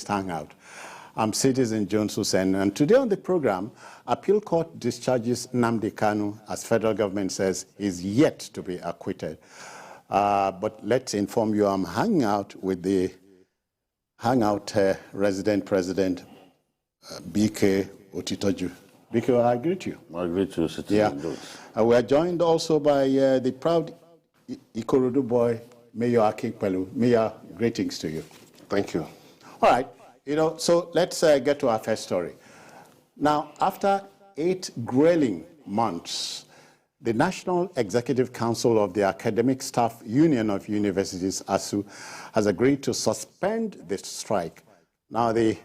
Hangout. I'm Citizen Jones Hussein, and today on the program, Appeal Court discharges Nnamdi Kanu as federal government says is yet to be acquitted. But let's inform you, I'm hanging out with the Hangout resident president, BK Otitoju. BK, I greet you. I greet you, Citizen Jones. We are joined also by the proud Ikorodu boy, Mayor Akinpelu. Mayor, greetings to you. Thank you. All right, so let's get to our first story. Now, after 8 grueling months, the National Executive Council of the Academic Staff Union of Universities, ASUU, has agreed to suspend the strike. Now, the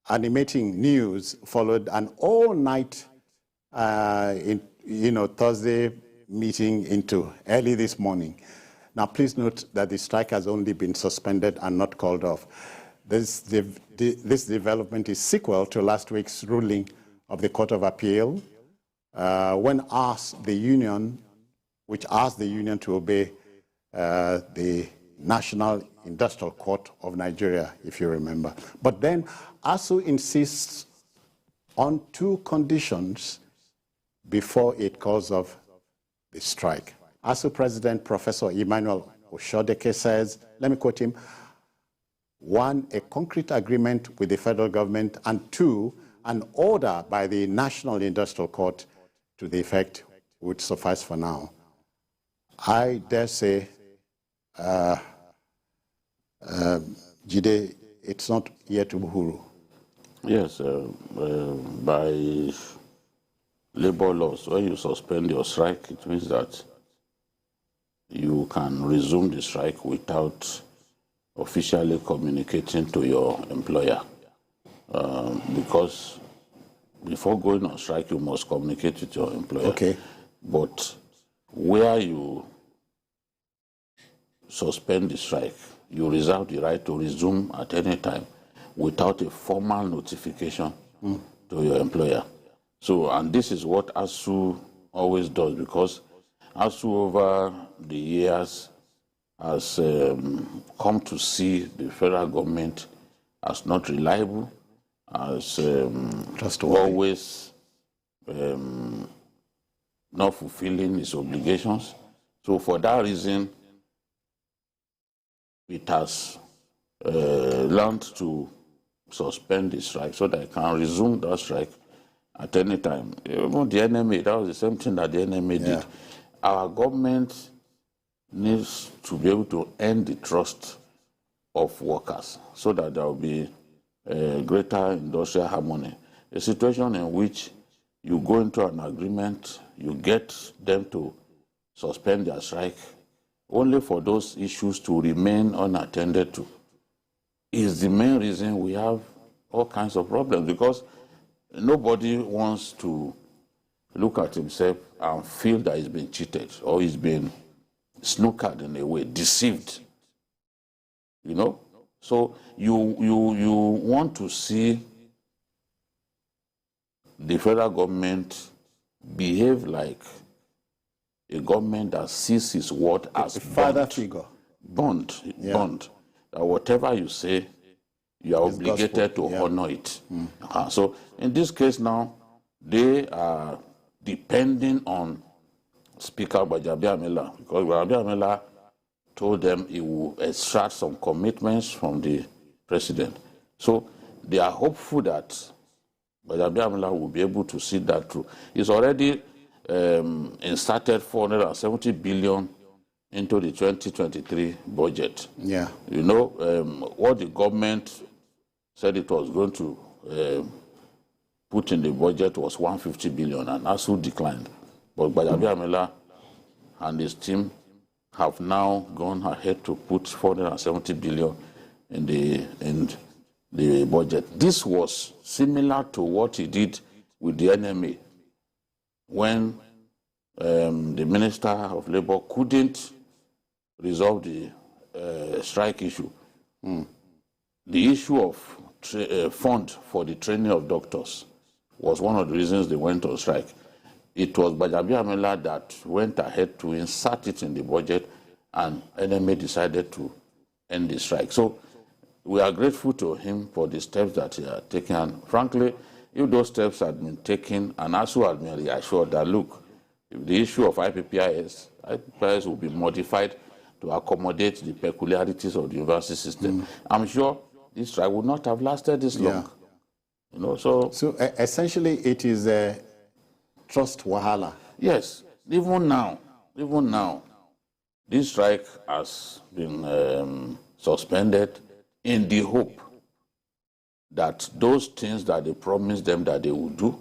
animating news followed an all-night, Thursday meeting into early this morning. Now, please note that the strike has only been suspended and not called off. This development is sequel to last week's ruling of the Court of Appeal, which asked the union to obey the National Industrial Court of Nigeria, if you remember. But then ASUU insists on 2 conditions before it calls off the strike. ASUU President Professor Emmanuel Oshodeke says, let me quote him, 1, a concrete agreement with the federal government, and 2, an order by the National Industrial Court to the effect would suffice for now. I dare say, Jide, it's not yet Buhari. Yes, by labor laws, when you suspend your strike, it means that you can resume the strike without officially communicating to your employer. Because before going on strike, you must communicate with your employer. Okay. But where you suspend the strike, you reserve the right to resume at any time without a formal notification to your employer. So, and this is what ASUU always does, because ASUU over the years has come to see the federal government as not reliable, as always not fulfilling its obligations. So for that reason, it has learned to suspend the strike so that it can resume that strike at any time. Even the NMA, that was the same thing that the NMA did. Our government needs to be able to earn the trust of workers so that there will be greater industrial harmony. A situation in which you go into an agreement, you get them to suspend their strike, only for those issues to remain unattended to, is the main reason we have all kinds of problems, because nobody wants to look at himself and feel that he's been cheated or he's been snookered in a way, deceived. So you want to see the federal government behave like a government that sees its word as father figure. Bond. That whatever you say, you are obligated to honor it. So in this case now, they are depending on Speaker Gbajabiamila, because Gbajabiamila told them he will extract some commitments from the president. So they are hopeful that Gbajabiamila will be able to see that through. He's already inserted 470 billion into the 2023 budget. Yeah. What the government said it was going to put in the budget was 150 billion, and ASUU declined. But Gbajabiamila and his team have now gone ahead to put 470 billion in the budget. This was similar to what he did with the NMA when the Minister of Labour couldn't resolve the strike issue. The issue of fund for the training of doctors was one of the reasons they went on strike. It was Gbajabiamila that went ahead to insert it in the budget, and NMA decided to end the strike. So we are grateful to him for the steps that he has taken. And frankly, if those steps had been taken, and ASUU had been reassured that, look, if the issue of IPPIS will be modified to accommodate the peculiarities of the university system, I'm sure this strike would not have lasted this long. You know, so essentially, it is a trust wahala. Yes, even now, this strike has been suspended in the hope that those things that they promised them that they would do,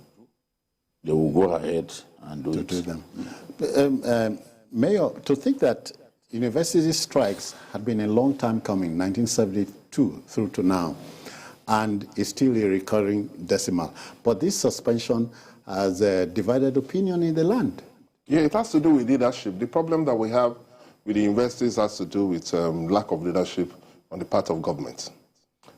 they will go ahead and do them. Mayor, to think that university strikes had been a long time coming, 1972 through to now, and is still a recurring decimal. But this suspension has divided opinion in the land. Yeah, it has to do with leadership. The problem that we have with the universities has to do with lack of leadership on the part of government.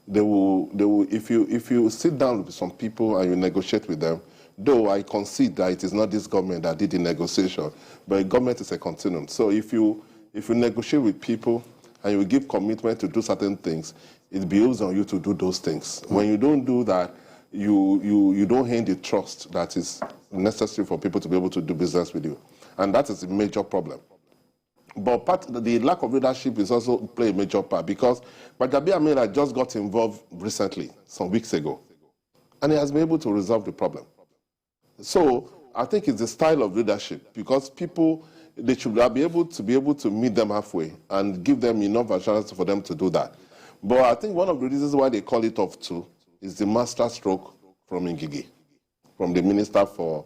They will, if you sit down with some people and you negotiate with them, though I concede that it is not this government that did the negotiation, but government is a continuum. So if you negotiate with people and you give commitment to do certain things, it behoves on you to do those things. When you don't do that, you don't gain the trust that is necessary for people to be able to do business with you. And that is a major problem. But the lack of leadership is also play a major part, because Badjabi Amila just got involved recently, some weeks ago, and he has been able to resolve the problem. So I think it's the style of leadership, because people, they should be able to meet them halfway and give them enough assurance for them to do that. But I think one of the reasons why they call it off too is the master stroke from Ngigi, from the Minister for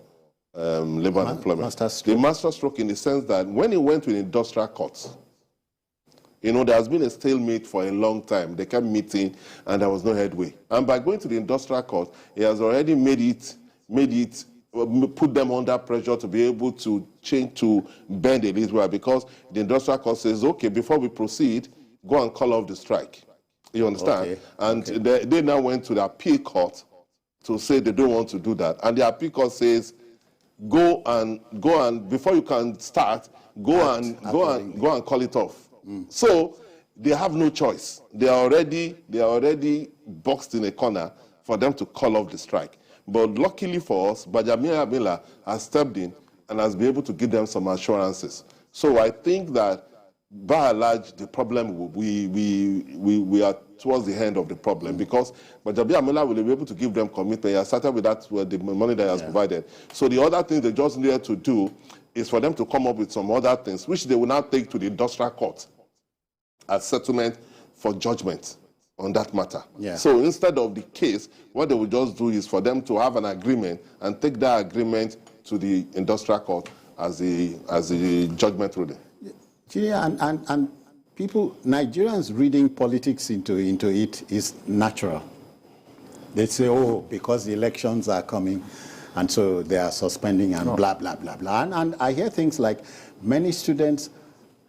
Labor and Employment. The master stroke in the sense that when he went to the industrial courts, you know, there has been a stalemate for a long time. They kept meeting and there was no headway. And by going to the industrial court, he has already put them under pressure to be able to change, to bend a little, because the industrial court says, okay, before we proceed, go and call off the strike. You understand? Okay. And they now went to the appeal court to say they don't want to do that. And the appeal court says, go and before you can start, go and call it off. So they have no choice. They are already boxed in a corner for them to call off the strike. But luckily for us, Badjabi Amila has stepped in and has been able to give them some assurances. So I think that by and large, the problem, we are towards the end of the problem, because Badjabi Amila will be able to give them commitment. He has started with that, with the money that he has provided. So the other thing they just needed to do is for them to come up with some other things, which they will now take to the industrial court as settlement for judgment on that matter. Yeah. So instead of the case, what they will just do is for them to have an agreement and take that agreement to the industrial court as a judgment ruling. Yeah, and people, Nigerians reading politics into it is natural. They say, oh, because the elections are coming, and so they are suspending and blah, blah, blah, blah. And I hear things like many students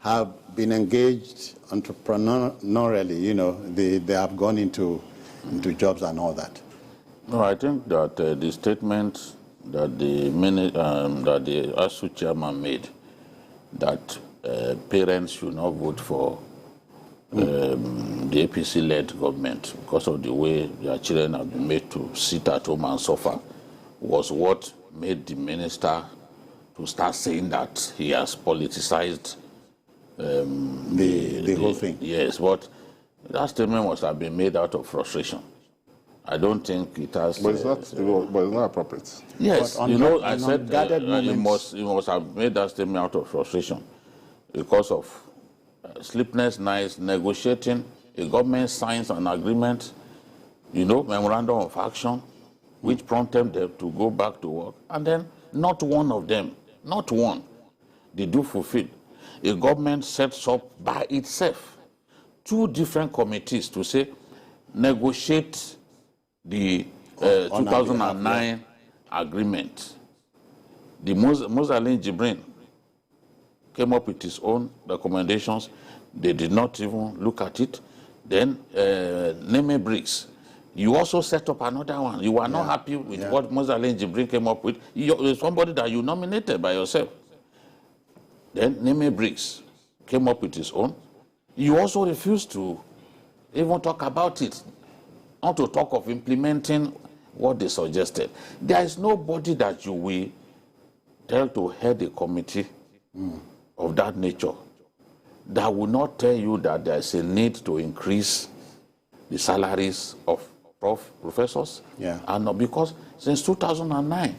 have been engaged entrepreneurially, you know, they have gone into jobs and all that. No, I think that the statement that the ASUU chairman made, that parents should not vote for the APC-led government because of the way their children have been made to sit at home and suffer, was what made the minister to start saying that he has politicized the whole thing. Yes, but that statement must have been made out of frustration. I don't think it has. But it's not appropriate. Yes, you know, I said you must have made that statement out of frustration because of sleepless nights, negotiating. A government signs an agreement, you know, memorandum of action, which prompted them to go back to work, and then not one of them, not one, they do fulfill. A government sets up by itself 2 different committees to say, negotiate the 2009 agreement. The Muslim Jibrin came up with his own recommendations. They did not even look at it. Then Neme Briggs, you also set up another one. You were not happy with what Muslim Jibrin came up with. You're somebody that you nominated by yourself. Then Neme Briggs came up with his own. You also refused to even talk about it, not to talk of implementing what they suggested. There is nobody that you will tell to head a committee of that nature that will not tell you that there is a need to increase the salaries of professors. Yeah. And not because since 2009,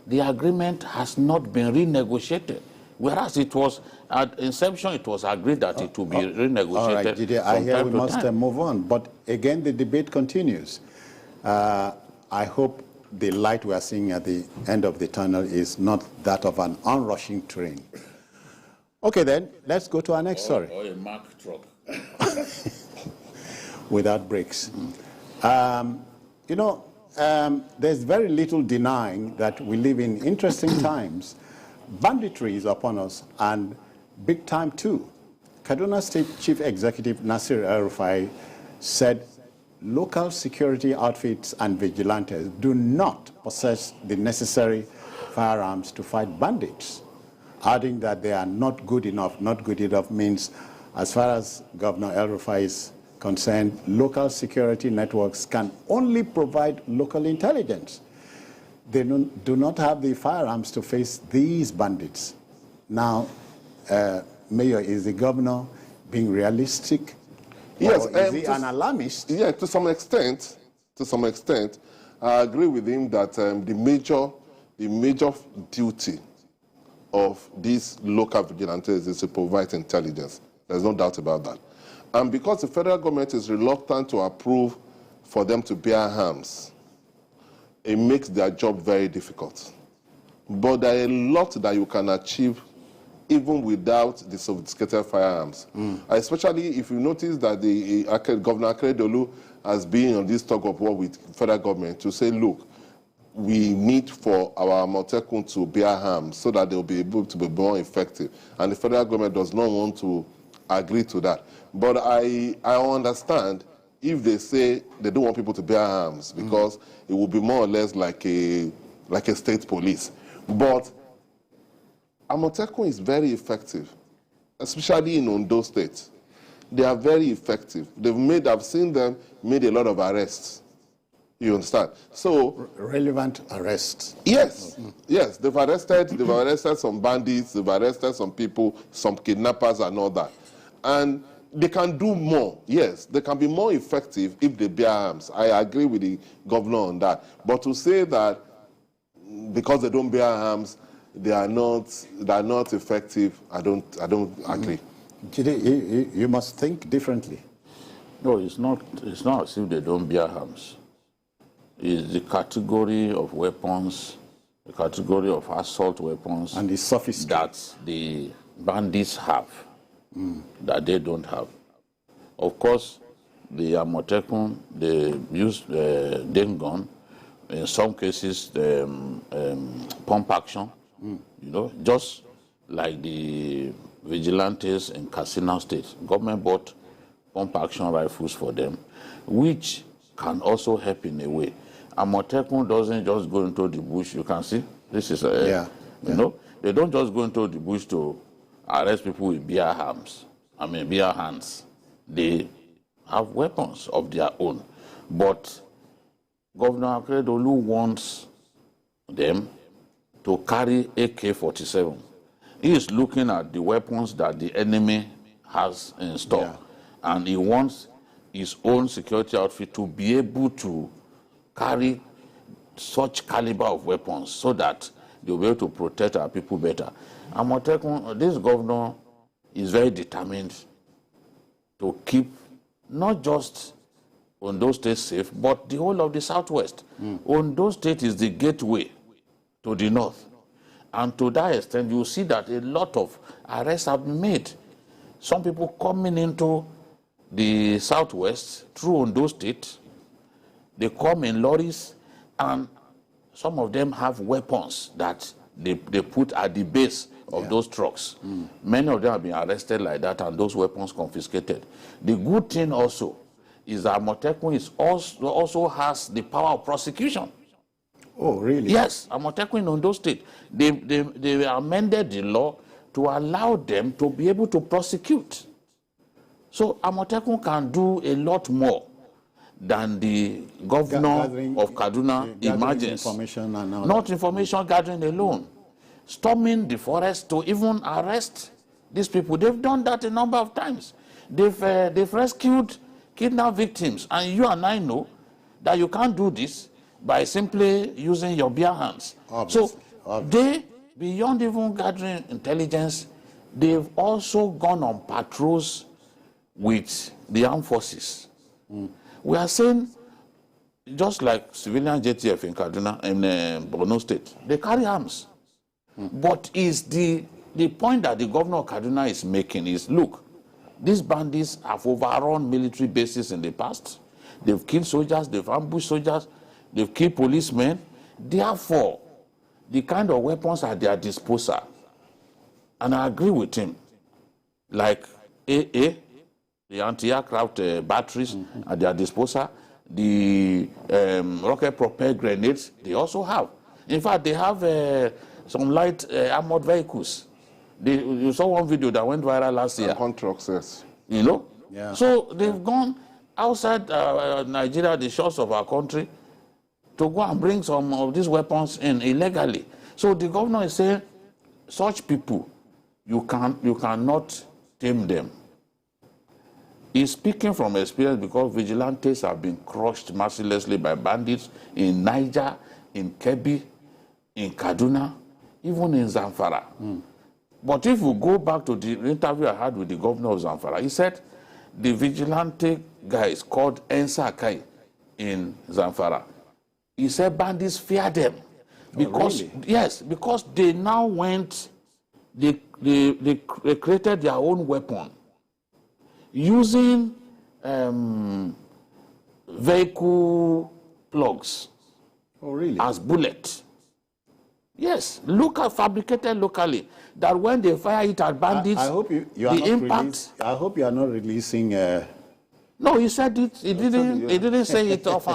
the agreement has not been renegotiated. Whereas it was, at inception, it was agreed that it will be renegotiated. All right, Jide, I hear we must move on. But again, the debate continues. I hope the light we are seeing at the end of the tunnel is not that of an onrushing train. Okay, then, let's go to our next story. Or a Mack truck. Without brakes. You know, there's very little denying that we live in interesting times. Banditry is upon us, and big time too. Kaduna State Chief Executive Nasir El-Rufai said local security outfits and vigilantes do not possess the necessary firearms to fight bandits, adding that they are not good enough. Not good enough means, as far as Governor El-Rufai is concerned, local security networks can only provide local intelligence. They do not have the firearms to face these bandits. Now, Mayor, is the governor being realistic? Yes. Or is he an alarmist? Yeah, to some extent, I agree with him that the major duty of these local vigilantes is to provide intelligence. There's no doubt about that. And because the federal government is reluctant to approve for them to bear arms, it makes their job very difficult. But there are a lot that you can achieve even without the sophisticated firearms. Especially if you notice that the Governor Akeredolu has been on this tug of war with federal government to say, look, we need for our Amotekun to bear arms so that they'll be able to be more effective. And the federal government does not want to agree to that. But I understand if they say they don't want people to bear arms because it will be more or less like a state police. But Amotekun is very effective, especially in Ondo State. They are very effective. I've seen them made a lot of arrests. You understand? So relevant arrests. Yes, yes. They've arrested some bandits, they've arrested some people, some kidnappers and all that. And they can do more. Yes, they can be more effective if they bear arms. I agree with the governor on that. But to say that because they don't bear arms, they are not effective, I don't agree. Jide, you must think differently. No, it's not as if they don't bear arms. It's the category of weapons, the category of assault weapons, and the sophisticated that the bandits have that they don't have. Of course, the Amotekun, they use den gun, in some cases pump action, you know, just like the vigilantes in Katsina State. Government bought pump action rifles for them, which can also help in a way. Amotekun doesn't just go into the bush. You can see this is you know, they don't just go into the bush to arrest people with bare hands. They have weapons of their own. But Governor Akeredolu wants them to carry AK-47. He is looking at the weapons that the enemy has in stock, and he wants his own security outfit to be able to carry such caliber of weapons so that they'll be able to protect our people better. Amotekun, this governor is very determined to keep not just Ondo State safe, but the whole of the Southwest. Ondo State is the gateway to the north. And to that extent, you see that a lot of arrests have been made. Some people coming into the Southwest through Ondo State, they come in lorries, and some of them have weapons that they put at the base of those trucks. Many of them have been arrested like that, and those weapons confiscated. The good thing also is that Amotekun also has the power of prosecution. Oh, really? Yes, Amotekun in Ondo State, they amended the law to allow them to be able to prosecute So Amotekun can do a lot more than the governor of Kaduna imagines. Information and all Not information gathering alone. Storming the forest to even arrest these people. They've done that a number of times. They've rescued kidnapped victims. And you and I know that you can't do this by simply using your bare hands. Obviously. They, beyond even gathering intelligence, they've also gone on patrols with the armed forces. We are saying, just like civilian JTF in Kaduna, in Borno State, they carry arms. But is the point that the governor of Kaduna is making is, look, these bandits have overrun military bases in the past. They've killed soldiers, they've ambushed soldiers, they've killed policemen. Therefore, the kind of weapons at their disposal, and I agree with him, like AA, the anti-aircraft batteries at their disposal, the rocket-propelled grenades, they also have. In fact, they have some light armored vehicles. You saw one video that went viral last year. Contracts, yes. You know? Yeah. So they've gone outside Nigeria, the shores of our country, to go and bring some of these weapons in illegally. So the governor is saying, such people, you cannot tame them. He's speaking from experience because vigilantes have been crushed mercilessly by bandits in Niger, in Kebbi, in Kaduna, even in Zamfara. But if we go back to the interview I had with the governor of Zamfara, he said the vigilante guys called Insecurity in Zamfara. He said bandits fear them. Because, really? Yes, because they now went, they created their own weapon using vehicle plugs as bullets. Yes, fabricated locally. That when they fire it at bandits, I hope you are the not impact. I hope you are not releasing. No, he said it. He didn't say it off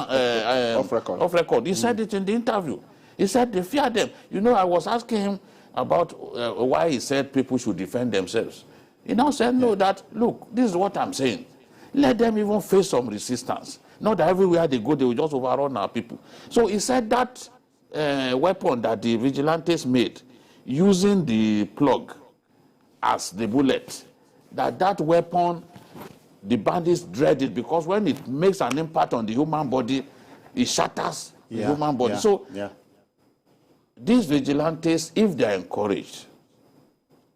record. Off record. He said it in the interview. He said they fear them. You know, I was asking him about why he said people should defend themselves. He now said, no, that, look, this is what I'm saying. Let them even face some resistance. Not that everywhere they go, they will just overrun our people. So he said that weapon that the vigilantes made, using the plug as the bullet, that weapon, the bandits dread it because when it makes an impact on the human body, it shatters the human body. So these vigilantes, if they are encouraged,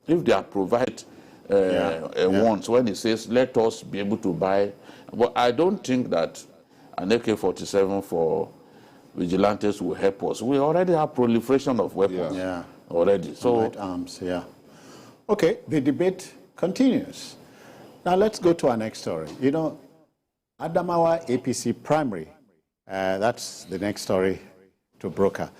if they are provided wants, when he says, let us be able to buy. But I don't think that an AK-47 for vigilantes will help us. We already have proliferation of weapons already. So light arms, Okay, the debate continues. Now let's go to our next story. You know, Adamawa APC primary, that's the next story to broker.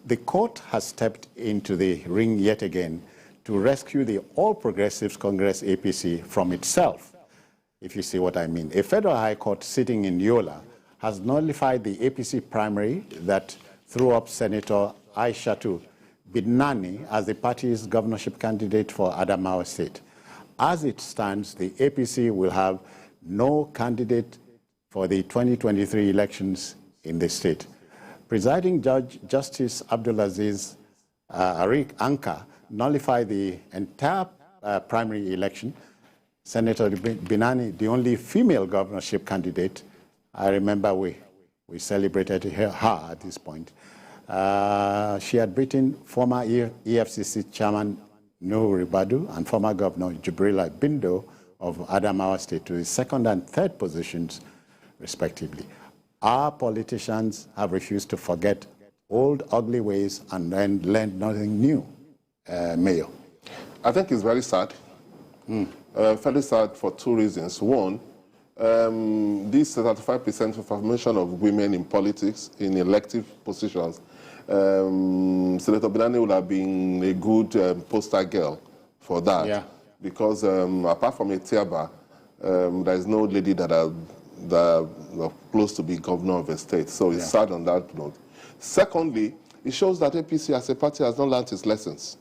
The court has stepped into the ring yet again to rescue the All Progressives Congress APC from itself, if you see what I mean. A federal high court sitting in Yola has nullified the APC primary that threw up Senator Aishatu Bidnani as the party's governorship candidate for Adamawa State. As it stands, the APC will have no candidate for the 2023 elections in the state. Presiding Judge Justice Abdulaziz Arik Anka nullified the entire primary election. Senator Binani, the only female governorship candidate, I remember we celebrated her at this point. She had beaten former EFCC chairman Nuhu Ribadu and former governor Jibrila Bindo of Adamawa State to the second and third positions, respectively. Our politicians have refused to forget old ugly ways and then learn nothing new. Mayor. I think it's very sad. Very sad for two reasons. One, this 35% of formation of women in politics, in elective positions, Senator Binani would have been a good poster girl for that. Because apart from Etiaba, there is no lady that are close to be governor of a state. So it's sad on that note. Secondly, it shows that APC as a party has not learned its lessons.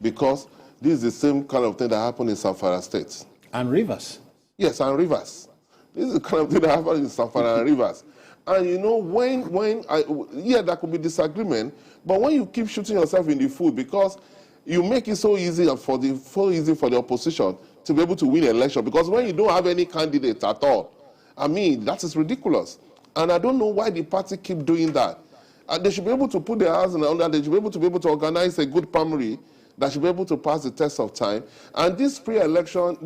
Because this is the same kind of thing that happened in Zamfara State. And Rivers. Yes, and Rivers. This is the kind of thing that happens in Zamfara and Rivers. And you know, there could be disagreement, but when you keep shooting yourself in the foot because you make it so easy for the opposition to be able to win an election, because when you don't have any candidate at all, I mean, that is ridiculous. And I don't know why the party keep doing that. They should be able to put their hands on that. They should be able to organize a good primary that should be able to pass the test of time. And this pre-election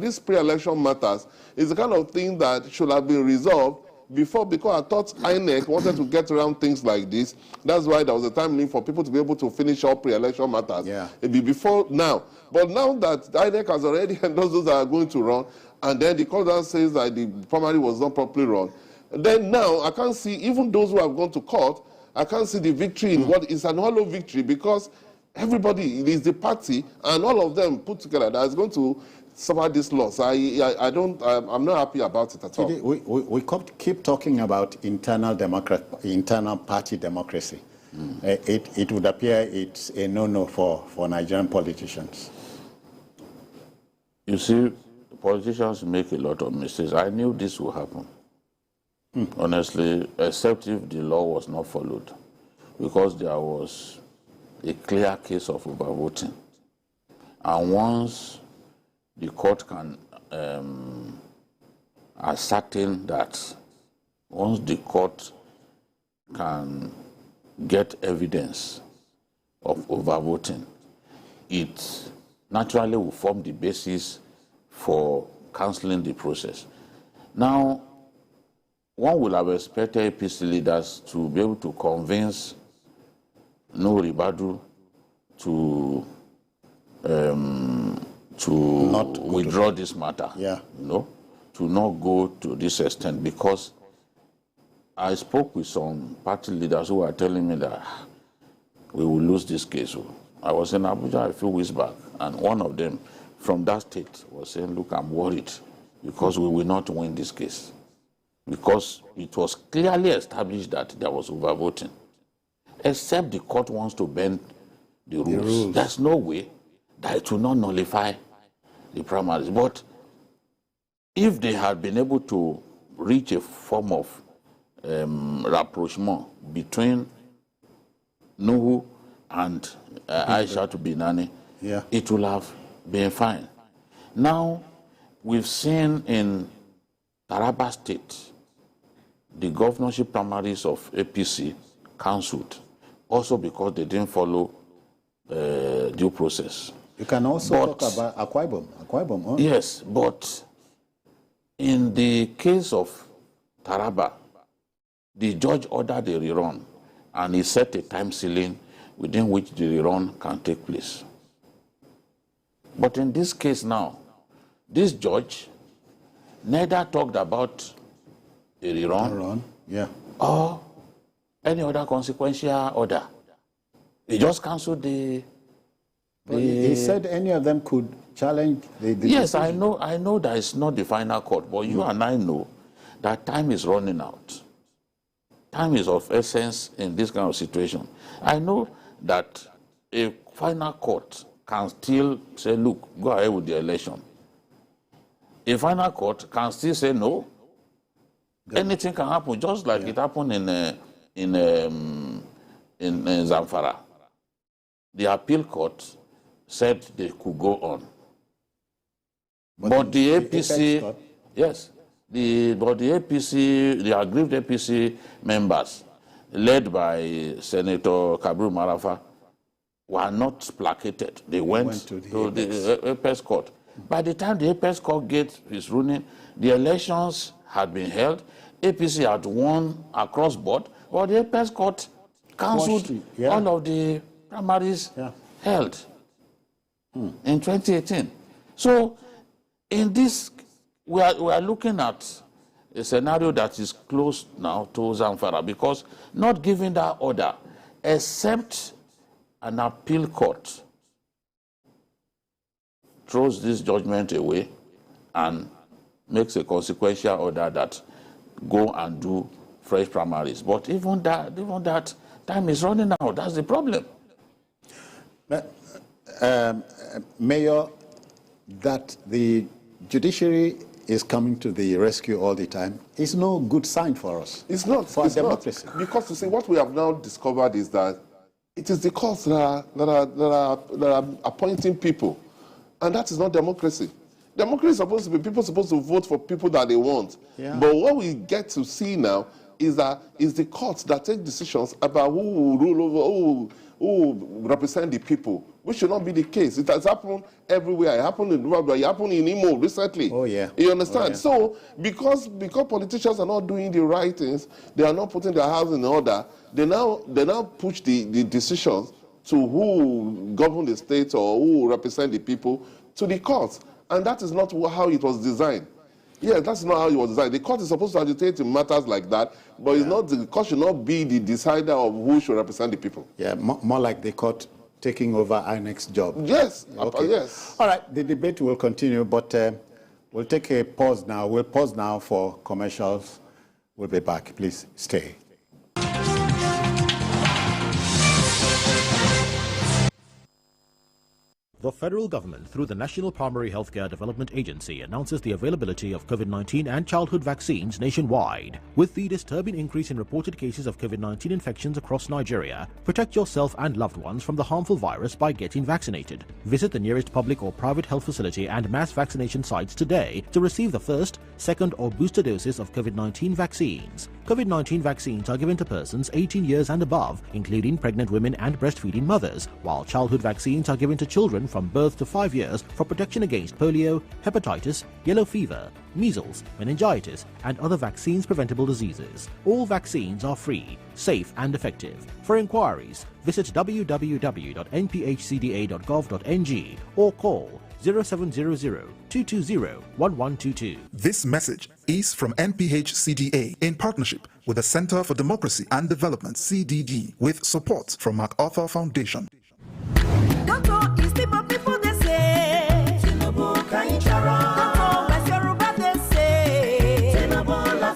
matters is the kind of thing that should have been resolved before, because I thought INEC wanted to get around things like this. That's why there was a time limit for people to be able to finish all pre-election matters. Yeah. It'd be before now. But now that INEC has already endorsed those that are going to run, and then the court says that the primary was not properly run, then now I can't see, even those who have gone to court, I can't see the victory in what is an hollow victory, because everybody is the party, and all of them put together that is going to suffer this loss. I'm not happy about it at all. We keep talking about internal party democracy. It would appear it's a no-no for Nigerian politicians. You see, politicians make a lot of mistakes. I knew this would happen. Honestly, except if the law was not followed, because there was a clear case of overvoting. And once the court can ascertain that, once the court can get evidence of overvoting, it naturally will form the basis for cancelling the process. Now, one would have expected APC leaders to be able to convince Nuhu Ribadu to not withdraw this matter. Yeah. You know, to not go to this extent, because I spoke with some party leaders who were telling me that we will lose this case. I was in Abuja a few weeks back, and one of them from that state was saying, look, I'm worried because we will not win this case, because it was clearly established that there was overvoting. Except the court wants to bend the rules. There's no way that it will not nullify the primaries. But if they had been able to reach a form of rapprochement between Nuhu and Aisha to Binani, it will have been fine. Now, we've seen in Taraba State, the governorship primaries of APC cancelled, also because they didn't follow due process. You can also talk about Akwa Ibom. Yes, but in the case of Taraba, the judge ordered a rerun, and he set a time ceiling within which the rerun can take place. But in this case now, this judge neither talked about a rerun or any other consequential order. He just cancelled the... He said any of them could challenge the Yes, decision. I know that it's not the final court, but you and I know that time is running out. Time is of essence in this kind of situation. I know that a final court can still say, look, go ahead with the election. A final court can still say no. Anything can happen, just like it happened in Zamfara. The appeal court said they could go on. But the APC, yes, the APC, the aggrieved APC members, led by Senator Kabru Marafa, were not placated. They went to the Apex court. By the time the Apex court gave its ruling, the elections had been held. APC had won across board, but the Apex court cancelled all of the primaries held in 2018. So, in this, we are looking at a scenario that is close now to Zamfara, because not giving that order, except an appeal court throws this judgment away and makes a consequential order that go and do fresh primaries. But even that time is running out. That's the problem. Mayor, that the judiciary is coming to the rescue all the time, it's no good sign for us. It's not. For it's democracy. Not. Because, you see, what we have now discovered is that it is the courts that are appointing people. And that is not democracy. Democracy is supposed to be people supposed to vote for people that they want. Yeah. But what we get to see now is that it's the courts that take decisions about who will rule over, who represent the people, which should not be the case. It has happened everywhere. It happened in Rwanda. It happened in Imo recently. Oh, yeah. You understand? Oh, yeah. So, because politicians are not doing the right things, they are not putting their house in order, they now push the decisions to who govern the state or who represent the people to the courts. And that is not how it was designed. Yes, that's not how it was designed. The court is supposed to agitate in matters like that, but it's not, the court should not be the decider of who should represent the people. Yeah, more like the court taking over our next job. Yes, okay. Yes. All right, the debate will continue, but we'll take a pause now. We'll pause now for commercials. We'll be back. Please stay. The federal government, through the National Primary Healthcare Development Agency, announces the availability of COVID-19 and childhood vaccines nationwide. With the disturbing increase in reported cases of COVID-19 infections across Nigeria, protect yourself and loved ones from the harmful virus by getting vaccinated. Visit the nearest public or private health facility and mass vaccination sites today to receive the first, second, or booster doses of COVID-19 vaccines. COVID-19 vaccines are given to persons 18 years and above, including pregnant women and breastfeeding mothers, while childhood vaccines are given to children from birth to 5 years for protection against polio, hepatitis, yellow fever, measles, meningitis, and other vaccines-preventable diseases. All vaccines are free, safe, and effective. For inquiries, visit www.nphcda.gov.ng or call 0700-220-1122. This message is from NPHCDA in partnership with the Center for Democracy and Development, CDD, with support from MacArthur Foundation. Doctor is the people they say. Tinubu can Doctor West Yoruba they say. Tinubu la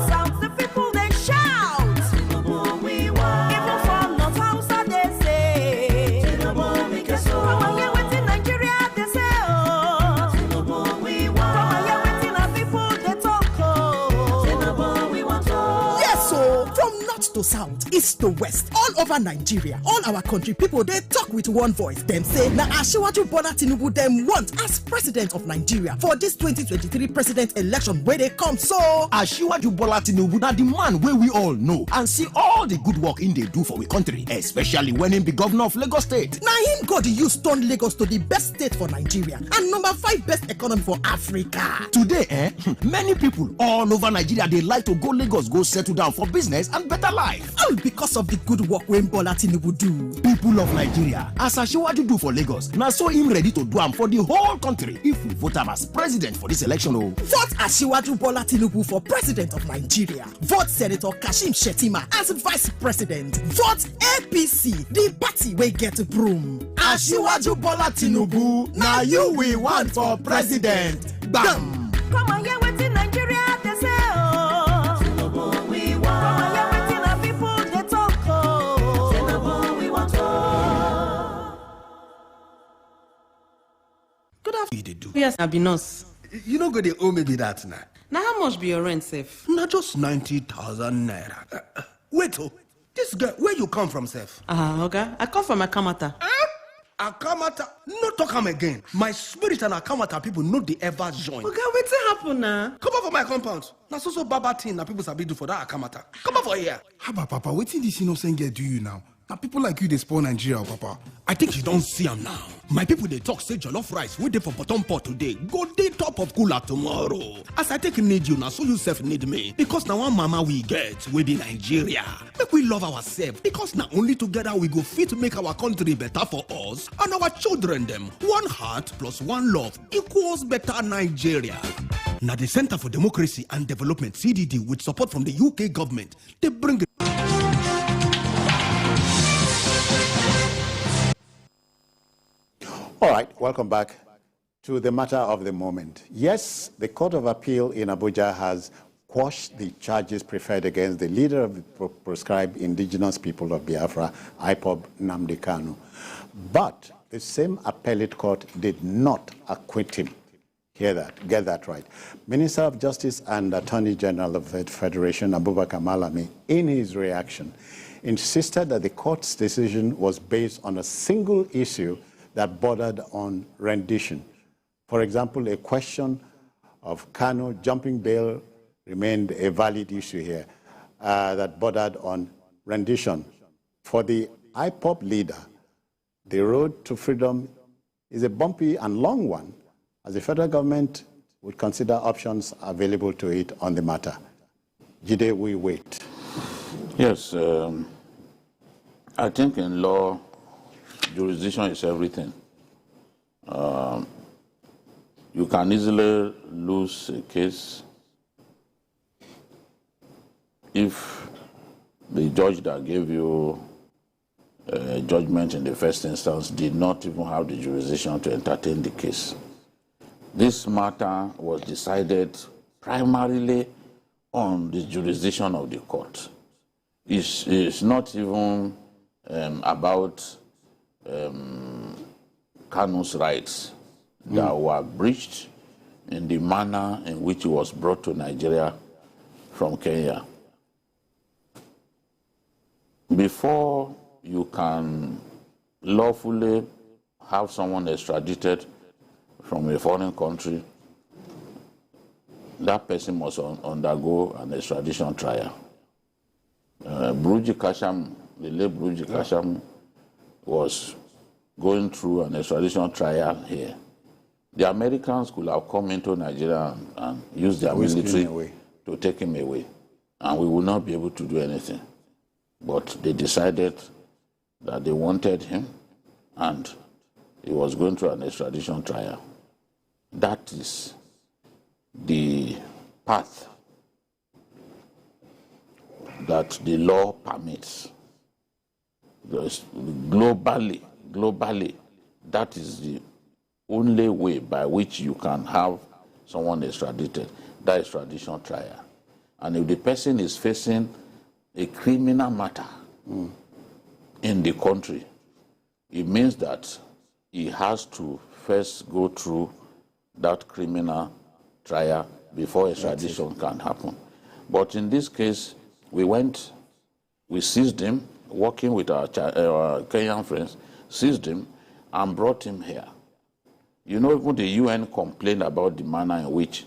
sounds the people they shout. Tinubu we want. Even from North Hausa they say. Tinubu we can so. From here within Nigeria they say oh. Tinubu we want. From here within our people they talk oh. Tinubu we want oh. Yes so from north to south, east to west, all over Nigeria, all our country people they talk with one voice. Them say na Asiwaju Bola Tinubu them want as president of Nigeria for this 2023 president election where they come. So Asiwaju Bola Tinubu na the man where we all know and see all the good work in they do for we country, especially when he be governor of Lagos State. Now him got the use turn Lagos to the best state for Nigeria and number 5 best economy for Africa. Today, many people all over Nigeria they like to go Lagos, go settle down for business and better life. All because of the good work when Bola Tinubu do. People of Nigeria, as Asiwaju do for Lagos, now so him ready to do am for the whole country if we vote him as president for this election. Oh. Vote Asiwaju Bola Tinubu for president of Nigeria. Vote Senator Kashim Shettima as vice president. Vote APC, the party we get broom. Asiwaju Bola Tinubu, now you we want for president. Bam! Come on here within Nigeria they say oh. Tinubu we want. Come on here within our people they talk oh. Tinubu we want oh. Good afternoon. They do. Yes, I be nurse. You know, go they owe me be that now. Now, how much be your rent, safe? Not just 90,000 naira. Wait, oh, this guy, where you come from, Seth? Okay. I come from Akamata. Akamata, no talk am again. My spirit and Akamata people no they ever join. Okay, what's happen now? Come over my compound. Now so baba thing that people sabi do for that Akamata. Come over here. Haba, Papa, wetin this innocent girl do you now? Now people like you they spoil Nigeria, Papa. I think you don't see him now. My people they talk say jollof rice we dey for bottom pot today. Go dey top of cooler tomorrow. As I take need you now, so you self need me. Because now one mama we get we be Nigeria. Make we love ourselves. Because now only together we go fit to make our country better for us and our children them. One heart plus one love equals better Nigeria. Now the Center for Democracy and Development CDD with support from the UK government they bring it. All right, welcome back to the matter of the moment. Yes, the Court of Appeal in Abuja has quashed the charges preferred against the leader of the proscribed indigenous people of Biafra, IPOB Nnamdi Kanu. But the same appellate court did not acquit him. Get that right. Minister of Justice and Attorney General of the Federation, Abubakar Malami, in his reaction, insisted that the court's decision was based on a single issue that bordered on rendition. For example, a question of Kanu jumping bail remained a valid issue here that bordered on rendition. For the IPOP leader, the road to freedom is a bumpy and long one, as the federal government would consider options available to it on the matter. Jide, we wait. Yes, I think in law, jurisdiction is everything. You can easily lose a case if the judge that gave you a judgment in the first instance did not even have the jurisdiction to entertain the case. This matter was decided primarily on the jurisdiction of the court. It's not even about Kanu's rights that were breached in the manner in which he was brought to Nigeria from Kenya. Before you can lawfully have someone extradited from a foreign country, that person must undergo an extradition trial. Buruji Kasham, the late Buruji Kasham, was going through an extradition trial here. The Americans could have come into Nigeria and used their military to take him away, and we would not be able to do anything. But they decided that they wanted him, and he was going through an extradition trial. That is the path that the law permits. Globally, that is the only way by which you can have someone extradited, that extradition trial. And if the person is facing a criminal matter in the country, it means that he has to first go through that criminal trial before extradition can happen. But in this case, we seized him, working with our Kenyan friends, seized him and brought him here. You know, even the UN complained about the manner in which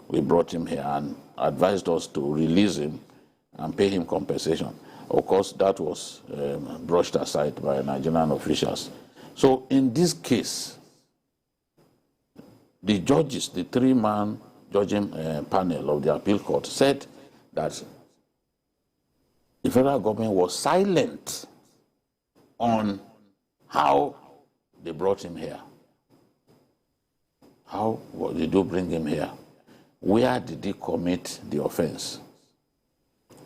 we brought him here and advised us to release him and pay him compensation. Of course, that was brushed aside by Nigerian officials. So in this case, the judges, the three-man judging panel of the appeal court, said that the federal government was silent on how they brought him here. How did you bring him here? Where did he commit the offense?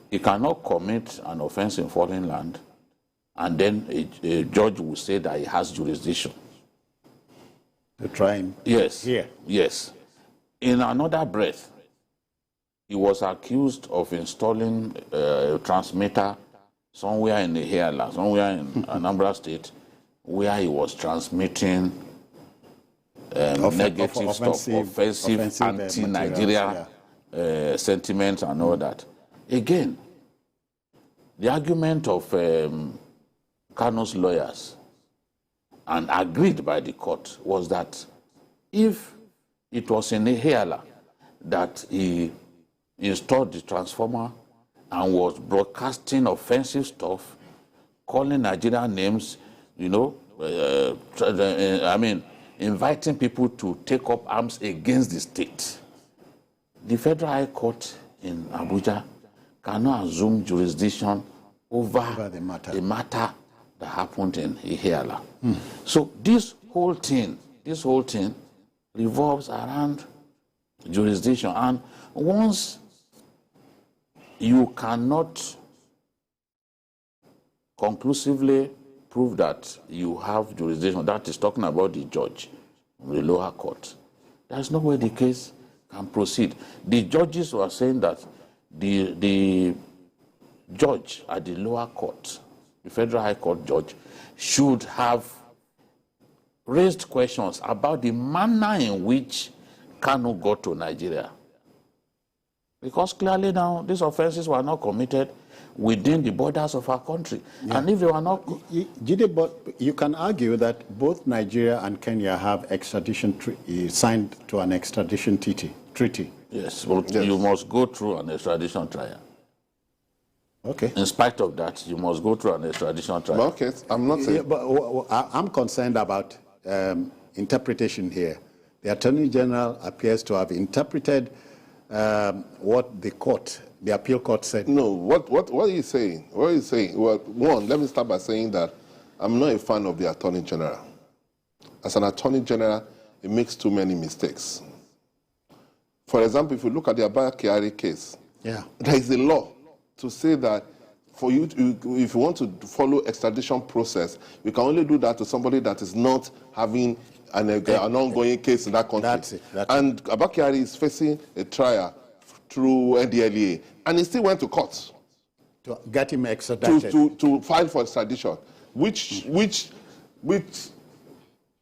He cannot commit an offense in foreign land and then a judge will say that he has jurisdiction. To try him? Yes. Here? Yes. In another breath, he was accused of installing a transmitter somewhere in the Hiala, somewhere in Anambra State, where he was transmitting negative stuff, offensive anti-Nigeria sentiments and all that. Again, the argument of Kanu's lawyers, and agreed by the court, was that if it was in Ihiala that he installed the transformer and was broadcasting offensive stuff, calling Nigerian names, you know, inviting people to take up arms against the state, the Federal High Court in Abuja cannot assume jurisdiction over the matter that happened in Ihiala. So this whole thing revolves around jurisdiction. And once you cannot conclusively prove that you have jurisdiction, that is talking about the judge of the lower court, there's no way the case can proceed. The judges were saying that the judge at the lower court, the Federal High Court judge, should have raised questions about the manner in which Kanu got to Nigeria? Because clearly now, these offenses were not committed within the borders of our country. Yeah. And if they were not... But you can argue that both Nigeria and Kenya have extradition signed to an extradition treaty. Yes, but you must go through an extradition trial. Okay. In spite of that, you must go through an extradition trial. Okay, I'm not saying... but I'm concerned about interpretation here. The Attorney General appears to have interpreted what the appeal court said. No, what are you saying? What are you saying? Well, one, let me start by saying that I'm not a fan of the Attorney General. As an Attorney General, he makes too many mistakes. For example, if you look at the Abba-Kyari case, there is a law to say that for you, if you want to follow extradition process, you can only do that to somebody that is not having an ongoing case in that country. That's it. And Abba-Kyari is facing a trial through NDLEA, and he still went to court to get him extradited to file for extradition, which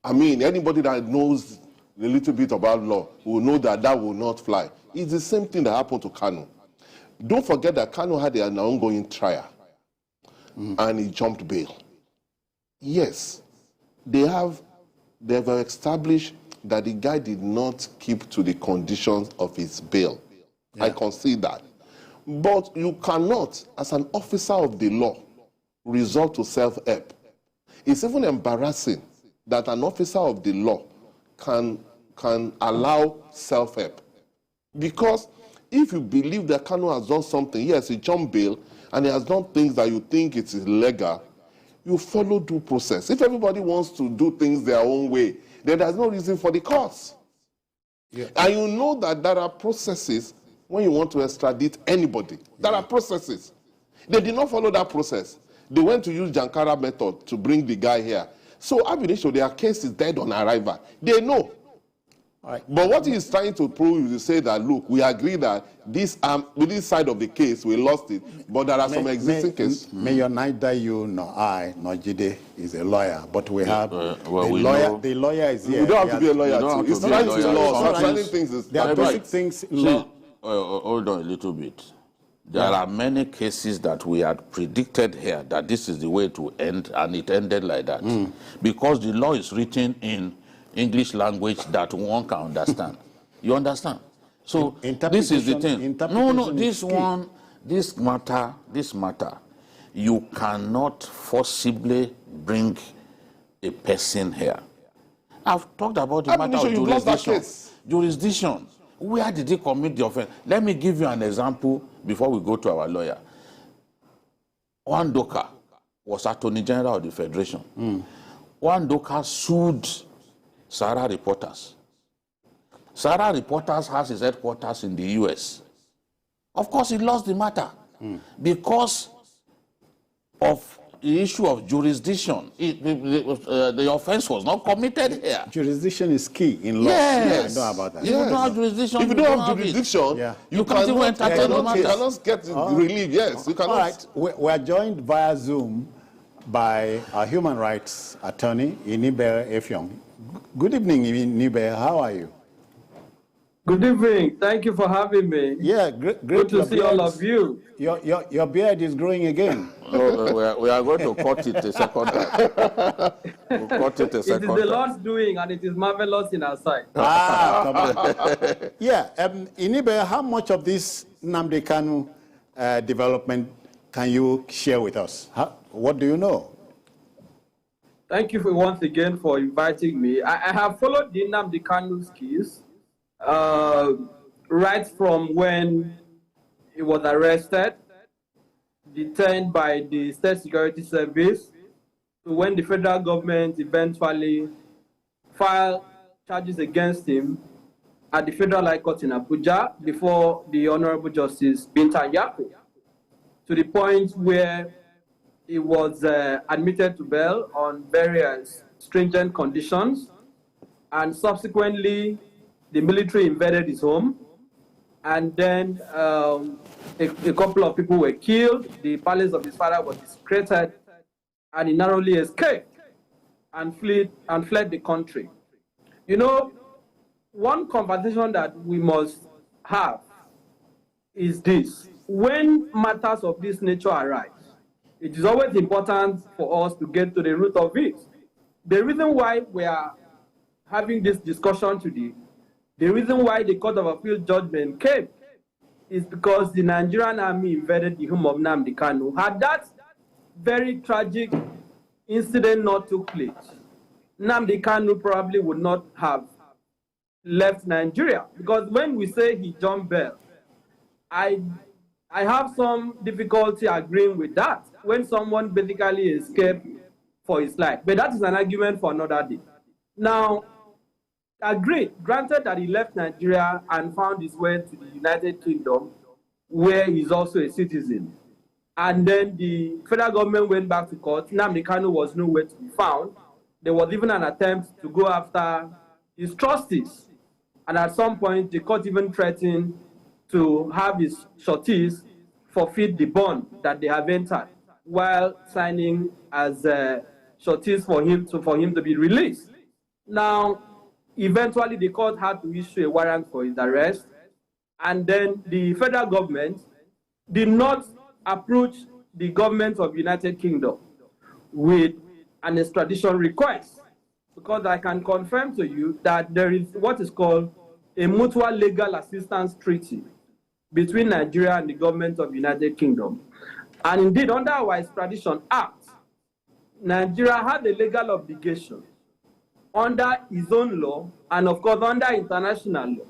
I mean, anybody that knows a little bit about law will know that that will not fly. It's the same thing that happened to Kanu. Don't forget that Kanu had an ongoing trial, and he jumped bail. Yes, they've established that the guy did not keep to the conditions of his bail. I concede that. But you cannot, as an officer of the law, resort to self-help. It's even embarrassing that an officer of the law can allow self-help. Because if you believe that Kanu has done something, yes, he jumped bail, and he has done things that you think it is illegal, you follow due process. If everybody wants to do things their own way, then there's no reason for the courts. Yeah. And you know that there are processes when you want to extradite anybody. There are processes. They did not follow that process. They went to use Jankara method to bring the guy here. So ab initio, their case is dead on arrival. They know. Right. But what he is trying to prove is to say that, look, we agree that this side of the case, we lost it, but there are some existing cases. Mayor, neither you nor I nor Jide is a lawyer, but we have the lawyer is here. You don't have to be a lawyer too. It's trying to law. There are basic things in law. Hold on a little bit. There are many cases that we had predicted here that this is the way to end, and it ended like that. Because the law is written in English language that one can understand. You understand? So this is the thing. No, this matter, you cannot forcibly bring a person here. I've talked about the matter of jurisdiction. Jurisdiction. Where did he commit the offense? Let me give you an example before we go to our lawyer. Wandoka was Attorney General of the Federation. Wandoka sued Sahara Reporters. Sahara Reporters has his headquarters in the US. Of course, he lost the matter because of the issue of jurisdiction. The offense was not committed here. Jurisdiction is key in law. Yes. I know about that. If you don't have jurisdiction, if you don't have jurisdiction, you can't even entertain the matter. You cannot get relief. Yes, you cannot. All right. We are joined via Zoom by our human rights attorney, Inibe Effiong. Good evening, Inibe. How are you? Good evening. Thank you for having me. Yeah, great to see all of you. Your beard is growing again. No, we are going to cut it a second time. We'll cut it a second time. It is the Lord's doing, and it is marvelous in our sight. Come on. Yeah, Inibe, how much of this Nnamdi Kanu development can you share with us? What do you know? Thank you once again for inviting me. I have followed the Nnamdi Kanu's case right from when he was arrested, detained by the State Security Service, to when the federal government eventually filed charges against him at the Federal High Court in Abuja before the Honorable Justice Binta Nyako, to the point where he was admitted to bail on various stringent conditions, and subsequently the military invaded his home, and then a couple of people were killed. The palace of his father was desecrated, and he narrowly escaped and fled the country. You know, one conversation that we must have is this. When matters of this nature arise, it is always important for us to get to the root of it. The reason why we are having this discussion today, the reason why the Court of Appeal judgment came, is because the Nigerian army invaded the home of Nnamdi Kanu. Had that very tragic incident not took place, Nnamdi Kanu probably would not have left Nigeria. Because when we say he jumped bail, I have some difficulty agreeing with that. When someone basically escaped for his life, but that is an argument for another day. Now, granted that he left Nigeria and found his way to the United Kingdom, where he's also a citizen. And then the federal government went back to court. Nnamdi Kanu was nowhere to be found. There was even an attempt to go after his trustees. And at some point, the court even threatened to have his sureties forfeit the bond that they have entered while signing as sureties for him to be released. Now, eventually, the court had to issue a warrant for his arrest. And then the federal government did not approach the government of the United Kingdom with an extradition request, because I can confirm to you that there is what is called a mutual legal assistance treaty between Nigeria and the government of the United Kingdom. And indeed, under our Extradition Act, Nigeria had a legal obligation under his own law and, of course, under international law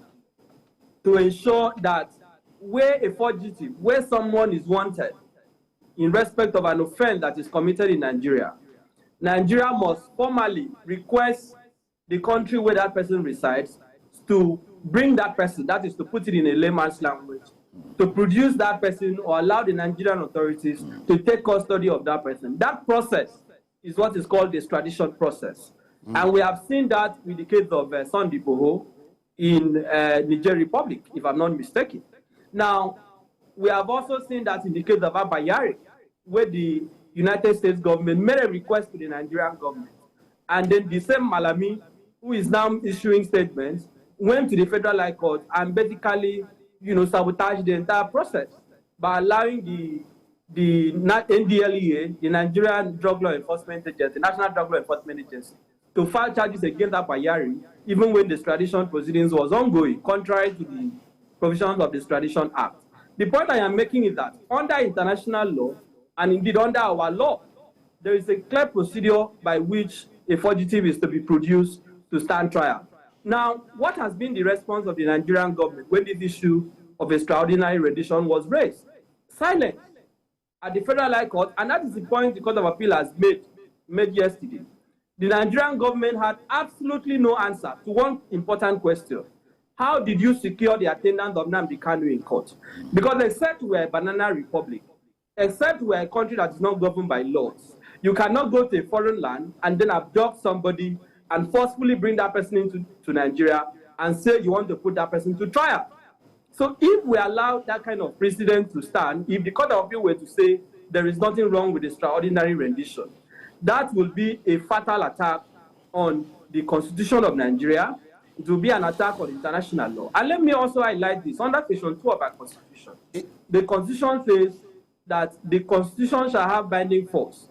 to ensure that where a fugitive, where someone is wanted in respect of an offense that is committed in Nigeria, Nigeria must formally request the country where that person resides to bring that person, that is to put it in a layman's language, to produce that person or allow the Nigerian authorities to take custody of that person. That process is what is called the extradition process. And we have seen that with the case of Nnamdi Kanu in Niger Republic, if I'm not mistaken. Now, we have also seen that in the case of Abayari, where the United States government made a request to the Nigerian government. And then the same Malami, who is now issuing statements, went to the Federal High Court and basically, sabotaged the entire process by allowing the NDLEA, the Nigerian Drug Law Enforcement Agency, National Drug Law Enforcement Agency, to file charges against Abayari, even when the extradition proceedings was ongoing, contrary to the provisions of the Extradition Act. The point I am making is that under international law, and indeed under our law, there is a clear procedure by which a fugitive is to be produced to stand trial. Now, what has been the response of the Nigerian government when this issue of extraordinary rendition was raised? Silence at the Federal High Court, and that is the point the Court of Appeal has made yesterday. The Nigerian government had absolutely no answer to one important question. How did you secure the attendance of Nnamdi Kanu in court? Because except we are a banana republic, except we are a country that is not governed by laws, you cannot go to a foreign land and then abduct somebody and forcefully bring that person into Nigeria and say you want to put that person to trial. So if we allow that kind of precedent to stand, if the Court of Appeal were to say there is nothing wrong with extraordinary rendition, that will be a fatal attack on the Constitution of Nigeria. It will be an attack on international law. And let me also highlight this. Under Section 2 of our Constitution, the Constitution says that the Constitution shall have binding force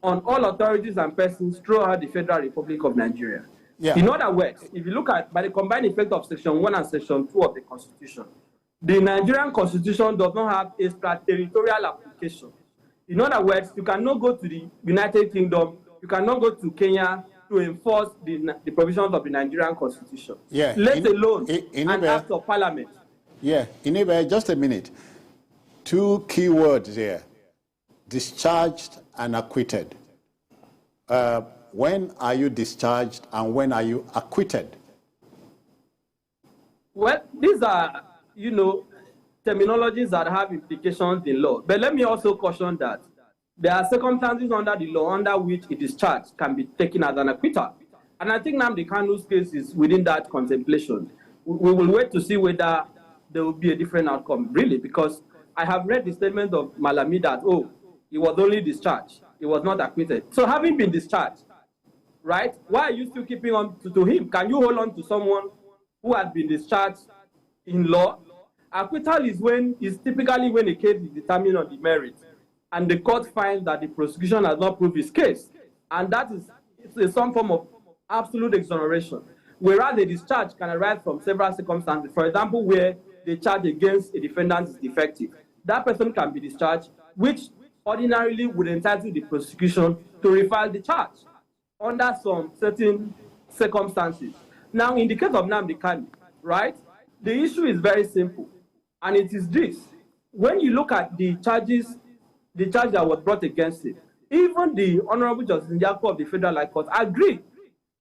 on all authorities and persons throughout the Federal Republic of Nigeria. Yeah. In other words, if you look at by the combined effect of Section 1 and Section 2 of the Constitution, the Nigerian Constitution does not have extraterritorial application. In other words, you cannot go to the United Kingdom, you cannot go to Kenya to enforce the provisions of the Nigerian Constitution. Yeah. Let alone an act of parliament. Yeah, Inebe, just a minute. Two key words here: discharged and acquitted. When are you discharged and when are you acquitted? Well, these are, terminologies that have implications in law. But let me also caution that there are circumstances under the law under which a discharge can be taken as an acquittal. And I think Nnamdi Kanu's case is within that contemplation. We will wait to see whether there will be a different outcome, really, because I have read the statement of Malami that, he was only discharged. He was not acquitted. So having been discharged, right, why are you still keeping on to him? Can you hold on to someone who had been discharged in law. Acquittal is typically when a case is determined on the merits, and the court finds that the prosecution has not proved its case, and that is some form of absolute exoneration. Whereas the discharge can arise from several circumstances. For example, where the charge against a defendant is defective, that person can be discharged, which ordinarily would entitle the prosecution to refile the charge under some certain circumstances. Now, in the case of Nnamdi Kanu, right, the issue is very simple, and it is this. When you look at the charge that was brought against him, even the Honorable Justice Nyako of the Federal High Court agreed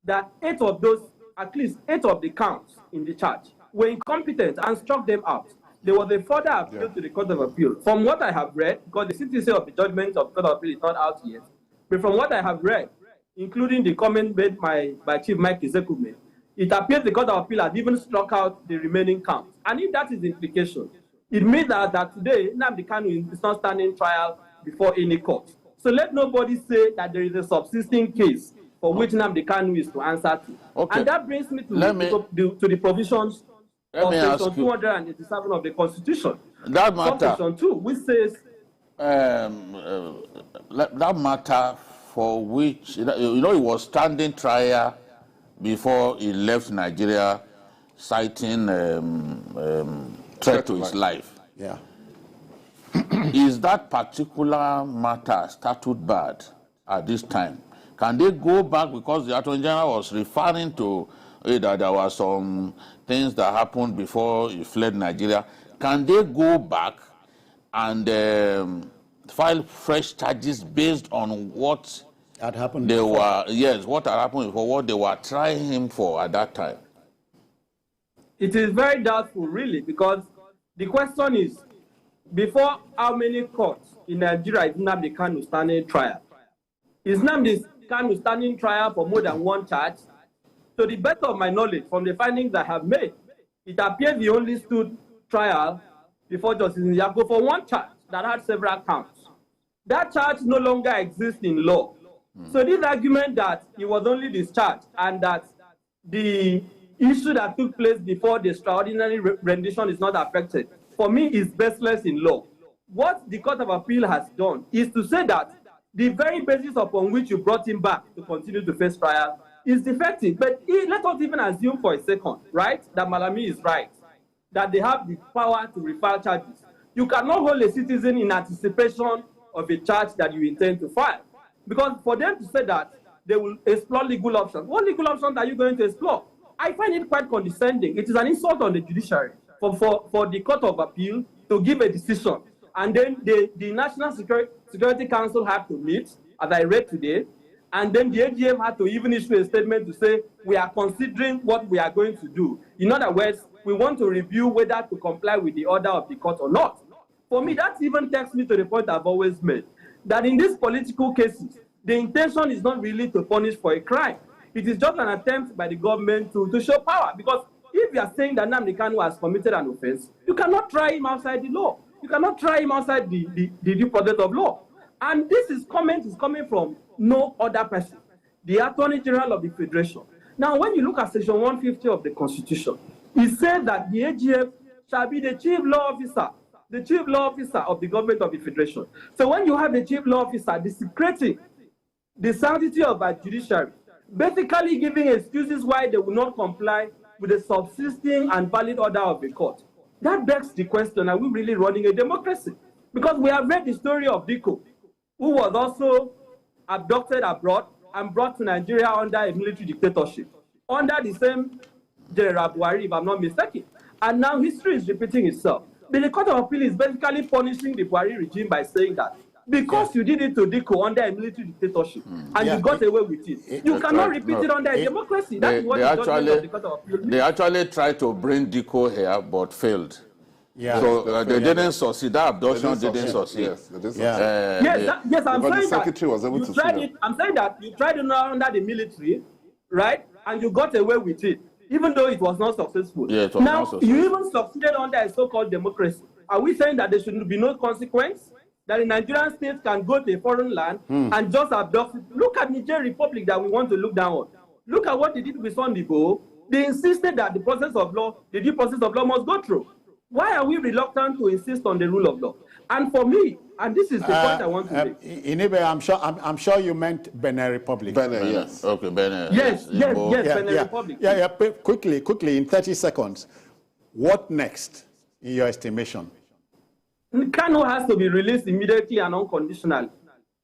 that at least eight of the counts in the charge were incompetent and struck them out. There was a further appeal to the Court of Appeal. From what I have read, because the CTC of the judgment of the Court of Appeal is not out yet, but from what I have read, including the comment made by Chief Mike Ezekume, it appears the Court of Appeal has even struck out the remaining counts. And if that is the implication, it means that today, Nnamdi Kanu is not standing trial before any court. So let nobody say that there is a subsisting case for which Nnamdi Kanu is to answer to. Okay. And that brings me to the provisions of Section 287 of the Constitution. That matter. Section 2, which says... that matter for which, he was standing trial before he left Nigeria, citing threat to his life. Yeah. Is that particular matter statute bad at this time? Can they go back, because the Attorney General was referring to that there were some things that happened before he fled Nigeria? Can they go back and file fresh charges based on what had happened they before? What had happened before, what they were trying him for at that time? It is very doubtful, really, because the question is, before how many courts in Nigeria is Nnamdi Kanu standing trial? Is Nnamdi Kanu standing trial for more than one charge? To the best of my knowledge, from the findings I have made, it appears he only stood trial before Justice Nyako for one charge that had several counts. That charge no longer exists in law. So this argument that he was only discharged and that the issue that took place before the extraordinary rendition is not affected, for me, is baseless in law. What the Court of Appeal has done is to say that the very basis upon which you brought him back to continue to face trial is defective. But let us even assume for a second, right, that Malami is right, that they have the power to refile charges. You cannot hold a citizen in anticipation of a charge that you intend to file. Because for them to say that they will explore legal options, what legal options are you going to explore? I find it quite condescending. It is an insult on the judiciary for the Court of Appeal to give a decision. And then the National Security Council had to meet, as I read today, and then the AGM had to even issue a statement to say, we are considering what we are going to do. In other words, we want to review whether to comply with the order of the court or not. For me, that even takes me to the point I've always made, that in these political cases, the intention is not really to punish for a crime. It is just an attempt by the government to show power. Because if you are saying that Nnamdi Kanu has committed an offense, you cannot try him outside the law. You cannot try him outside the due process of law. And comment is coming from no other person, the Attorney General of the Federation. Now, when you look at Section 150 of the Constitution, it says that the AGF shall be the chief law officer of the government of the Federation. So when you have the chief law officer desecrating the sanctity of our judiciary, basically giving excuses why they will not comply with the subsisting and valid order of the court, that begs the question, are we really running a democracy? Because we have read the story of Diko, who was also abducted abroad and brought to Nigeria under a military dictatorship, under the same General Buhari, if I'm not mistaken. And now history is repeating itself. But the Court of Appeal is basically punishing the Buhari regime by saying that because you did it to Diko under a military dictatorship and you got away with it, you cannot repeat it under a democracy. That is what the judgment of the Court of Appeal. They actually tried to bring Diko here but failed. Yeah. So they didn't succeed. That abduction didn't succeed. Yes, I'm saying that I'm saying that you tried it under the military, right? And you got away with it, even though it was not successful. Yeah, it was now, not successful. You even succeeded under a so-called democracy. Are we saying that there should be no consequence? That the Nigerian state can go to a foreign land and just abduct it? Look at Niger Republic that we want to look down on. Look at what they did with Sunday Igboho, they insisted that the due process of law must go through. Why are we reluctant to insist on the rule of law? And for me, and this is the point I want to make. Inibe, I'm sure you meant Benin Republic. Benin, yes. Okay, Benin. Yes, Benin Republic. Quickly, in 30 seconds. What next, in your estimation? Kanu has to be released immediately and unconditionally.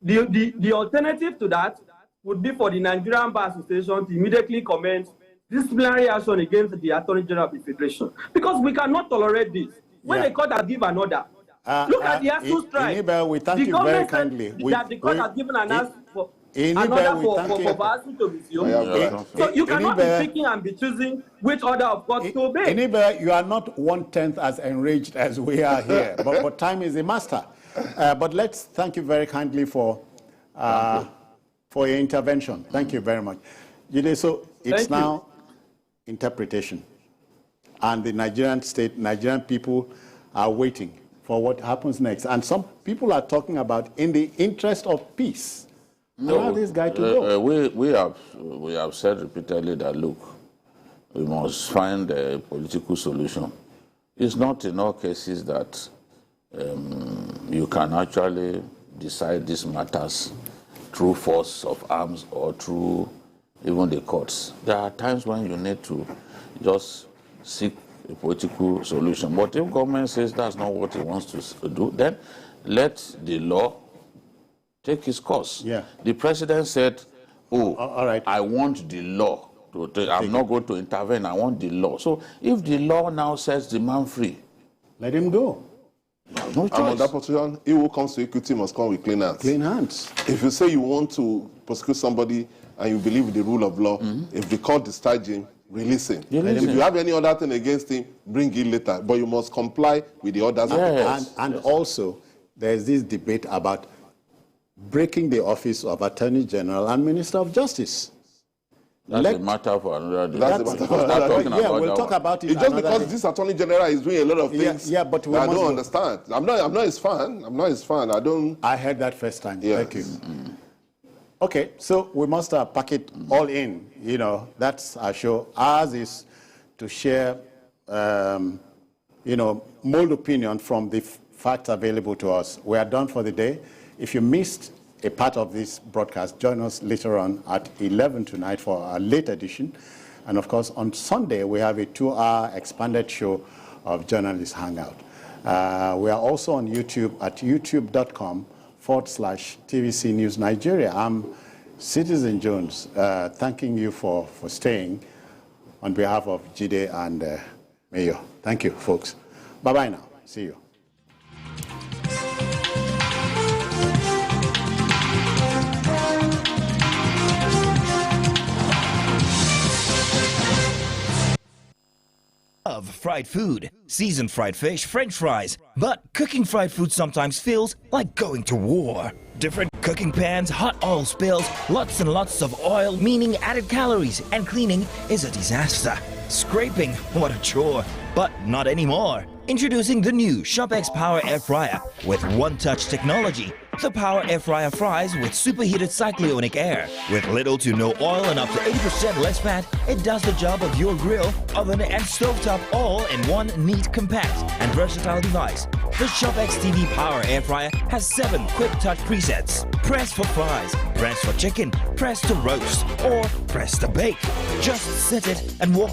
The alternative to that would be for the Nigerian Bar Association to immediately commence disciplinary action against the Attorney General of the Federation. Because we cannot tolerate this. When the court has given an order, look at the ASUU strike. We thank you very kindly. That the court has given an order for ASUU to resume. So you cannot be picking and be choosing which order of court to obey. Inibe, you are not 1/10 as enraged as we are here, but time is a master. But let's thank you very kindly for your intervention. Thank you very much. Jide, so it's now interpretation. And the Nigerian people are waiting for what happens next. And some people are talking about in the interest of peace. Allow this guy to go. We have said repeatedly that, look, we must find a political solution. It's not in all cases that you can actually decide these matters through force of arms or through even the courts. There are times when you need to just seek a political solution. But if government says that's not what it wants to do, then let the law take its course. Yeah. The president said, all right. I want the law. I'm not going to intervene. I want the law. So if the law now sets the man free, let him go. No choice. And on that position, he who comes to equity must come with clean hands. Clean hands. If you say you want to prosecute somebody and you believe in the rule of law, if the court discharge him, release him. If you have any other thing against him, bring it later. But you must comply with the orders of the court. And also, there's this debate about breaking the office of Attorney General and Minister of Justice. That's a matter for another day. That's a matter for another day. Yeah, we'll talk about it. It's just because this Attorney General is doing a lot of things but that I don't understand. I'm not his fan. I'm not his fan. I heard that first time. Yes. Thank you. Okay, so we must pack it all in. You know, that's our show. Ours is to share, mold opinion from the facts available to us. We are done for the day. If you missed a part of this broadcast, join us later on at 11 tonight for our late edition. And of course, on Sunday, we have a 2-hour expanded show of Journalist Hangout. We are also on YouTube at youtube.com/TVC News Nigeria. I'm Citizen Jones, thanking you for staying on behalf of Jide and Mayo. Thank you, folks. Bye-bye now. See you. Of fried food, seasoned fried fish, French fries. But cooking fried food sometimes feels like going to war. Different cooking pans, hot oil spills, lots and lots of oil, meaning added calories, and cleaning is a disaster. Scraping, what a chore. But not anymore. Introducing the new ShopX Power Air Fryer with one-touch technology. The Power Air Fryer fries with superheated cyclonic air. With little to no oil and up to 80% less fat, it does the job of your grill, oven, and stovetop all in one neat, compact, and versatile device. The ShopX TV Power Air Fryer has 7 quick-touch presets. Press for fries, press for chicken, press to roast, or press to bake. Just set it and walk